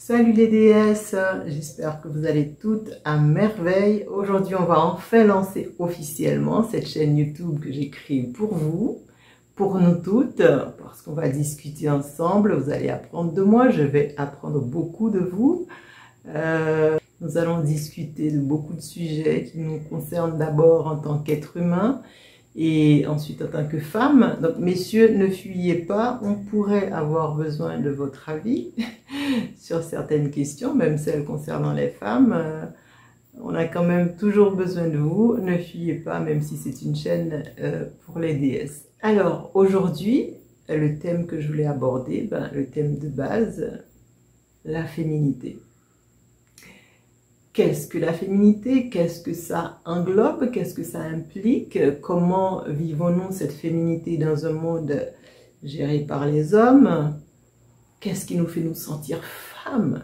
Salut les déesses, j'espère que vous allez toutes à merveille. Aujourd'hui, on va enfin lancer officiellement cette chaîne YouTube que j'ai créée pour vous, pour nous toutes, parce qu'on va discuter ensemble. Vous allez apprendre de moi, je vais apprendre beaucoup de vous. Nous allons discuter de beaucoup de sujets qui nous concernent d'abord en tant qu'être humain et ensuite en tant que femme. Donc messieurs, ne fuyez pas, on pourrait avoir besoin de votre avis sur certaines questions, même celles concernant les femmes. On a quand même toujours besoin de vous, ne fuyez pas, même si c'est une chaîne pour les déesses. Alors aujourd'hui, le thème que je voulais aborder, le thème de base, la féminité. Qu'est-ce que la féminité? Qu'est-ce que ça englobe? Qu'est-ce que ça implique? Comment vivons-nous cette féminité dans un monde géré par les hommes? Qu'est-ce qui nous fait nous sentir femmes?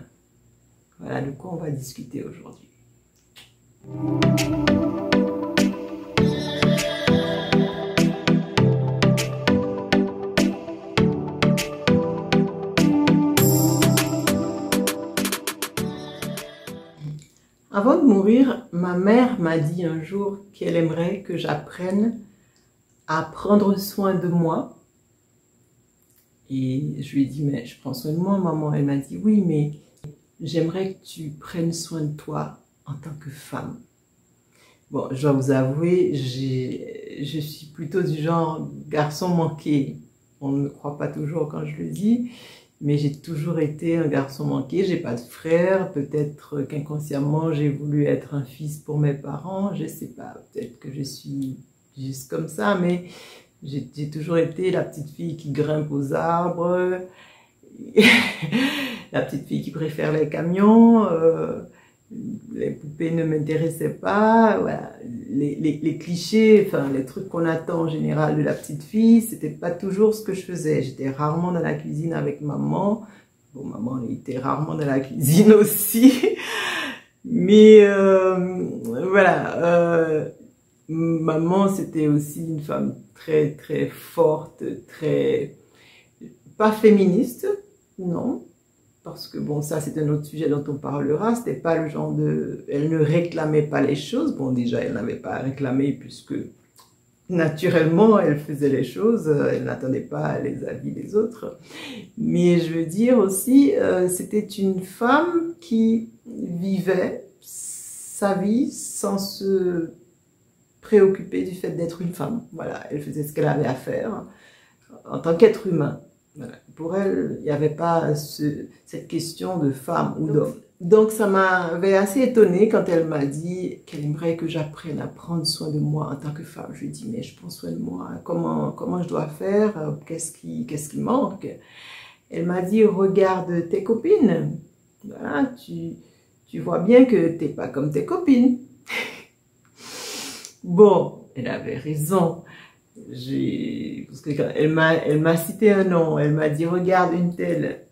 Voilà de quoi on va discuter aujourd'hui. Avant de mourir, ma mère m'a dit un jour qu'elle aimerait que j'apprenne à prendre soin de moi. Et je lui ai dit, mais je prends soin de moi, maman. Elle m'a dit, oui, mais j'aimerais que tu prennes soin de toi en tant que femme. Bon, je dois vous avouer, je suis plutôt du genre garçon manqué. On ne me croit pas toujours quand je le dis. Mais j'ai toujours été un garçon manqué, j'ai pas de frère, peut-être qu'inconsciemment j'ai voulu être un fils pour mes parents, je sais pas, peut-être que je suis juste comme ça, mais j'ai toujours été la petite fille qui grimpe aux arbres, la petite fille qui préfère les camions, les poupées ne m'intéressaient pas, voilà. Les clichés, enfin les trucs qu'on attend en général de la petite fille, c'était pas toujours ce que je faisais. J'étais rarement dans la cuisine avec maman. Bon, maman était rarement dans la cuisine aussi. Mais voilà, maman c'était aussi une femme très très forte, très pas féministe, non. Parce que bon, ça c'est un autre sujet dont on parlera, c'était pas le genre de... Elle ne réclamait pas les choses, bon déjà elle n'avait pas à réclamer puisque naturellement elle faisait les choses, elle n'attendait pas les avis des autres. Mais je veux dire aussi, c'était une femme qui vivait sa vie sans se préoccuper du fait d'être une femme. Voilà, elle faisait ce qu'elle avait à faire en tant qu'être humain. Voilà. Pour elle, il n'y avait pas cette question de femme ou d'homme. Donc ça m'avait assez étonnée quand elle m'a dit qu'elle aimerait que j'apprenne à prendre soin de moi en tant que femme. Je lui ai dit, mais je prends soin de moi, comment je dois faire, qu'est-ce qui manque? Elle m'a dit, regarde tes copines, voilà, tu vois bien que tu n'es pas comme tes copines. Bon, elle avait raison. Parce que elle m'a cité un nom, elle m'a dit regarde une telle,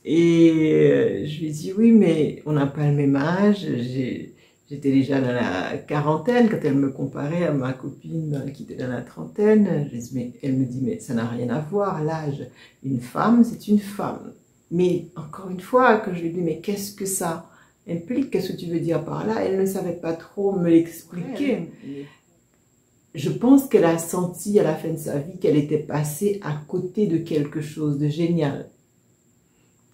et je lui ai dit oui mais on n'a pas le même âge, j'étais déjà dans la quarantaine quand elle me comparait à ma copine qui était dans la trentaine. Elle me dit mais ça n'a rien à voir l'âge, une femme c'est une femme. Mais encore une fois que je lui ai dit mais qu'est-ce que ça implique, qu'est-ce que tu veux dire par là, elle ne savait pas trop me l'expliquer. Je pense qu'elle a senti à la fin de sa vie qu'elle était passée à côté de quelque chose de génial.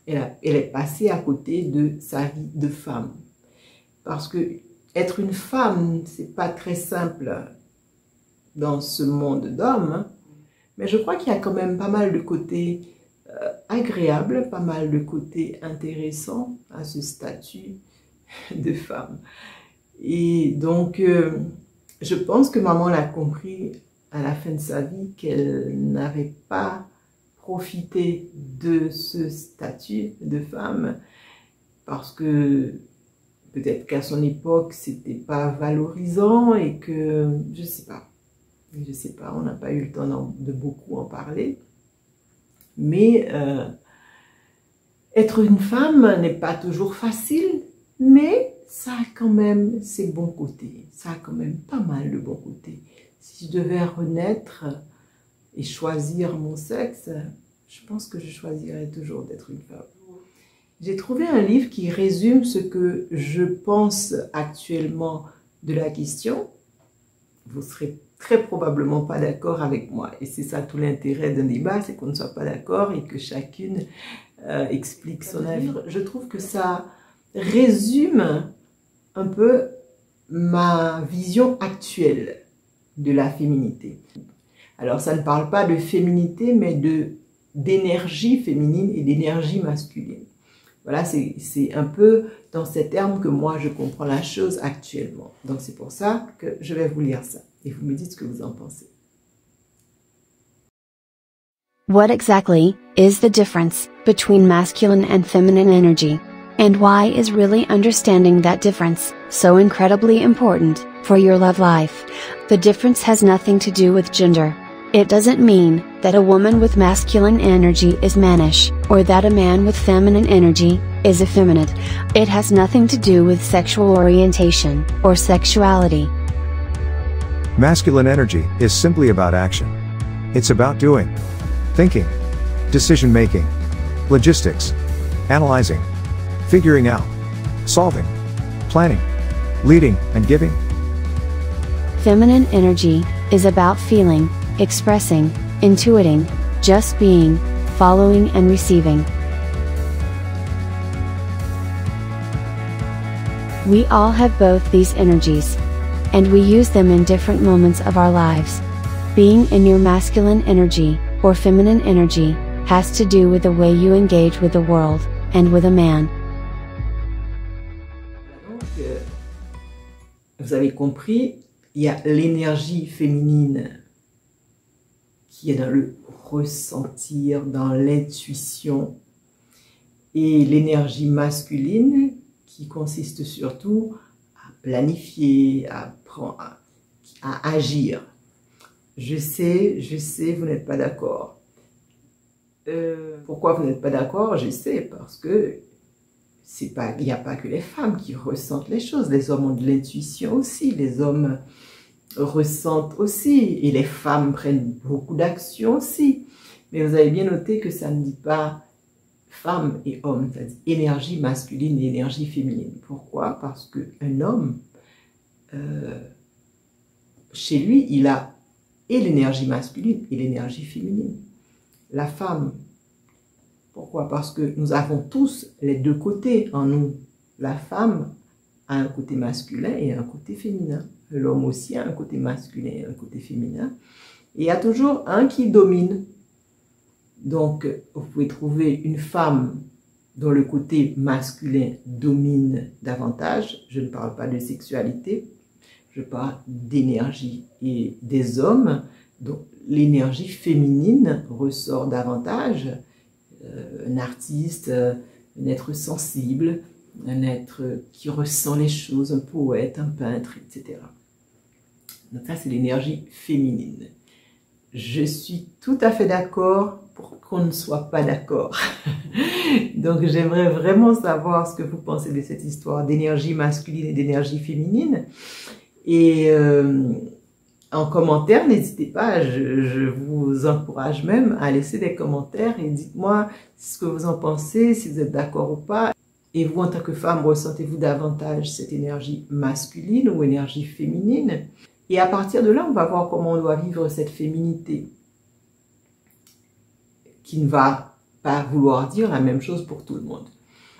Elle est passée à côté de sa vie de femme. Parce que être une femme, c'est pas très simple dans ce monde d'hommes. Hein. Mais je crois qu'il y a quand même pas mal de côtés agréables, pas mal de côtés intéressants à ce statut de femme. Et donc... je pense que maman l'a compris à la fin de sa vie qu'elle n'avait pas profité de ce statut de femme parce que peut-être qu'à son époque c'était pas valorisant et que je sais pas, on n'a pas eu le temps de beaucoup en parler. Mais être une femme n'est pas toujours facile, mais ça a quand même ses bons côtés. Ça a quand même pas mal de bons côtés. Si je devais renaître et choisir mon sexe, je pense que je choisirais toujours d'être une femme. J'ai trouvé un livre qui résume ce que je pense actuellement de la question. Vous serez très probablement pas d'accord avec moi. Et c'est ça tout l'intérêt d'un débat, c'est qu'on ne soit pas d'accord et que chacune explique son avis. Je trouve que ça résume un peu ma vision actuelle de la féminité. Alors ça ne parle pas de féminité, mais d'énergie féminine et d'énergie masculine. Voilà, c'est un peu dans ces termes que moi je comprends la chose actuellement. Donc c'est pour ça que je vais vous lire ça et vous me dites ce que vous en pensez. What exactly is the difference between masculine and feminine energy? And why is really understanding that difference so incredibly important for your love life? The difference has nothing to do with gender. It doesn't mean that a woman with masculine energy is mannish, or that a man with feminine energy is effeminate. It has nothing to do with sexual orientation or sexuality. Masculine energy is simply about action. It's about doing, thinking, decision making, logistics, analyzing, figuring out, solving, planning, leading, and giving. Feminine energy is about feeling, expressing, intuiting, just being, following and receiving. We all have both these energies. And we use them in different moments of our lives. Being in your masculine energy, or feminine energy, has to do with the way you engage with the world, and with a man. Donc, vous avez compris, il y a l'énergie féminine qui est dans le ressentir, dans l'intuition, et l'énergie masculine qui consiste surtout à planifier, à agir. Je sais, vous n'êtes pas d'accord. Pourquoi vous n'êtes pas d'accord? Je sais, parce que il n'y a pas que les femmes qui ressentent les choses. Les hommes ont de l'intuition aussi, les hommes ressentent aussi, et les femmes prennent beaucoup d'actions aussi. Mais vous avez bien noté que ça ne dit pas femme et homme, ça dit énergie masculine et énergie féminine. Pourquoi? Parce qu'un homme, chez lui, il a et l'énergie masculine et l'énergie féminine. La femme, pourquoi? Parce que nous avons tous les deux côtés en nous. La femme a un côté masculin et un côté féminin. L'homme aussi a un côté masculin et un côté féminin. Et il y a toujours un qui domine. Donc, vous pouvez trouver une femme dont le côté masculin domine davantage. Je ne parle pas de sexualité, je parle d'énergie. Et des hommes dont l'énergie féminine ressort davantage. Un artiste, un être sensible, un être qui ressent les choses, un poète, un peintre, etc. Donc ça, c'est l'énergie féminine. Je suis tout à fait d'accord pour qu'on ne soit pas d'accord. Donc j'aimerais vraiment savoir ce que vous pensez de cette histoire d'énergie masculine et d'énergie féminine. Et en commentaire, n'hésitez pas, je vous encourage même à laisser des commentaires et dites-moi ce que vous en pensez, si vous êtes d'accord ou pas. Et vous, en tant que femme, ressentez-vous davantage cette énergie masculine ou énergie féminine? Et à partir de là, on va voir comment on doit vivre cette féminité qui ne va pas vouloir dire la même chose pour tout le monde.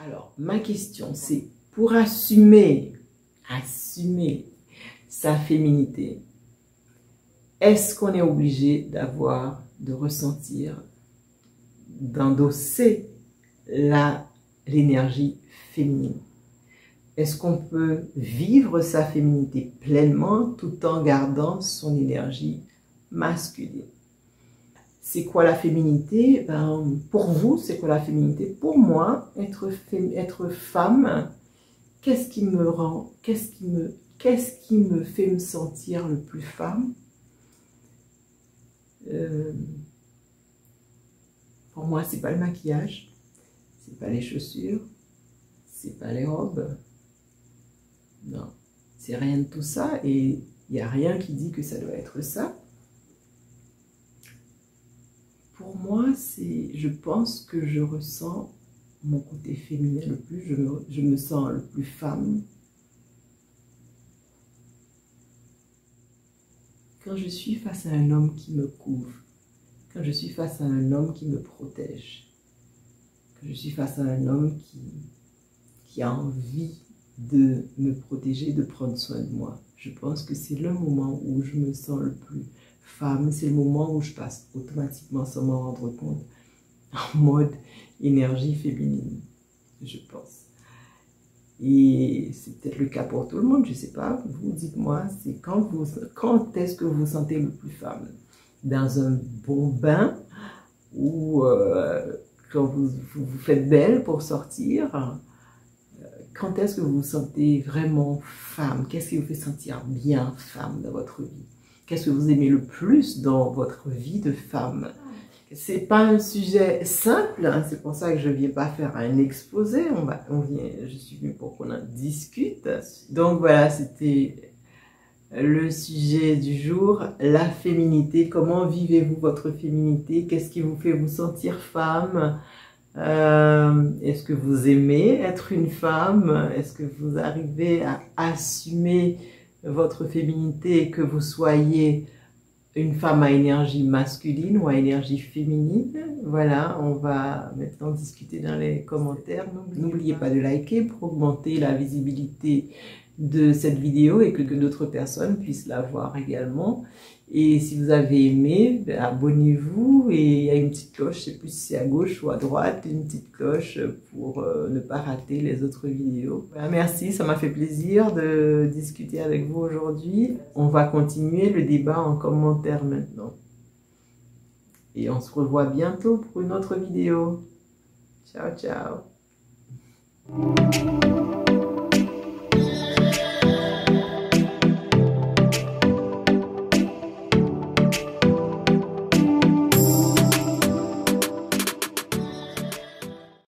Alors, ma question, c'est pour assumer sa féminité, est-ce qu'on est obligé de ressentir, d'endosser l'énergie féminine? Est-ce qu'on peut vivre sa féminité pleinement tout en gardant son énergie masculine? C'est quoi la féminité? Pour vous, c'est quoi la féminité? Pour moi, être femme, qu'est-ce qui me fait me sentir le plus femme? Pour moi, c'est pas le maquillage, c'est pas les chaussures, c'est pas les robes. Non, c'est rien de tout ça et il n'y a rien qui dit que ça doit être ça. Pour moi, je pense que je ressens mon côté féminin le plus, je me sens le plus femme. Quand je suis face à un homme qui me couvre, quand je suis face à un homme qui me protège, quand je suis face à un homme qui a envie de me protéger, de prendre soin de moi, je pense que c'est le moment où je me sens le plus femme, c'est le moment où je passe automatiquement sans m'en rendre compte en mode énergie féminine, je pense. Et c'est peut-être le cas pour tout le monde, je ne sais pas, vous dites-moi, c'est quand est-ce que vous vous sentez le plus femme? Dans un bon bain ou quand vous faites belle pour sortir? Quand est-ce que vous vous sentez vraiment femme? Qu'est-ce qui vous fait sentir bien femme dans votre vie? Qu'est-ce que vous aimez le plus dans votre vie de femme? C'est pas un sujet simple, hein, c'est pour ça que je viens pas faire un exposé, je suis venue pour qu'on en discute. Donc voilà, c'était le sujet du jour, la féminité. Comment vivez-vous votre féminité? Qu'est-ce qui vous fait vous sentir femme? Est-ce que vous aimez être une femme? Est-ce que vous arrivez à assumer votre féminité, que vous soyez une femme à énergie masculine ou à énergie féminine? Voilà, on va maintenant discuter dans les commentaires. N'oubliez pas de liker pour augmenter la visibilité de cette vidéo et que d'autres personnes puissent la voir également. Et si vous avez aimé, abonnez-vous, et il y a une petite cloche, je ne sais plus si c'est à gauche ou à droite, une petite cloche pour ne pas rater les autres vidéos. Voilà, merci, ça m'a fait plaisir de discuter avec vous aujourd'hui. On va continuer le débat en commentaire maintenant. Et on se revoit bientôt pour une autre vidéo. Ciao, ciao.